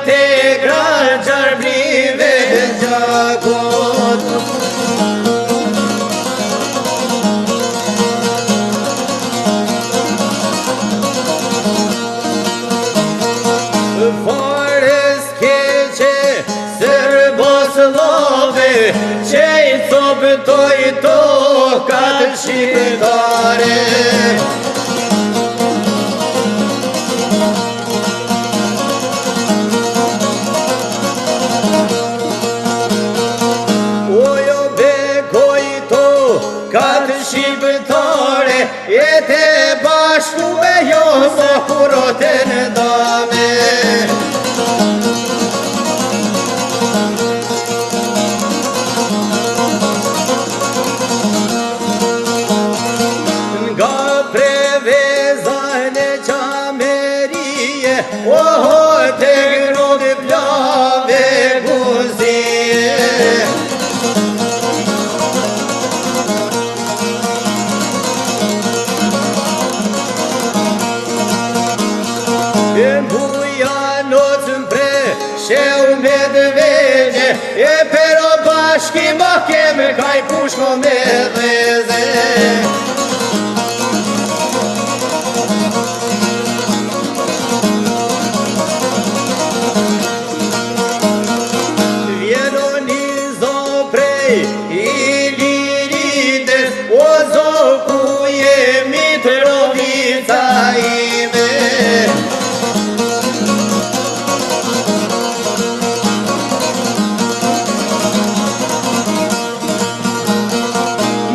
te gra gjarbrive gjakot. Fares keqe Serboslove që i coptoj tokat shqiptare. Ojo bekoj tokat shqiptare, jetë e bashku e jo sa kuroten dame. Oho te grodi plave guzije. E mbuja notën pre sheu me dëvegje, e pero bashki ma keme kaj pushko me dheze. I lirites, o zoku jemi të rovica ime.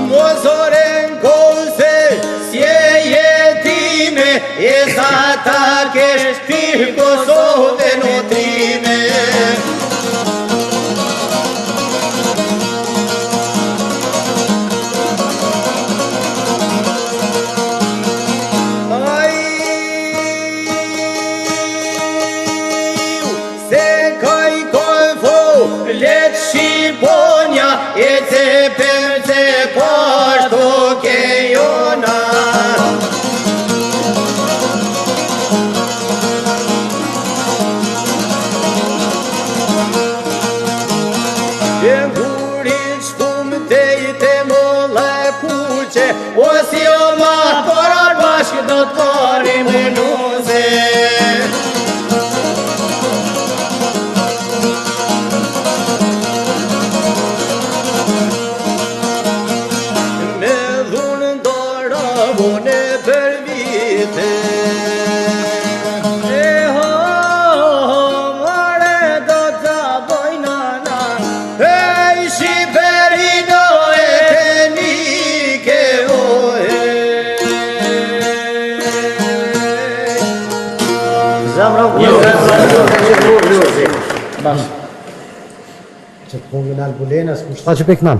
Mozoren kose, sje jetime, e sa ta kesh pih Kosove notrime. Let Shqiponja e cepem pashto ke jona. E ngurin shkum te i te molla e kuqe, o si o ma porar bashkë do t'parim e nuze. Vone për vite e ho, mare do t'a bojna na, e shqiperino e tenike ohe. Zamra Që të pongën albulenas, ku shta që peknan?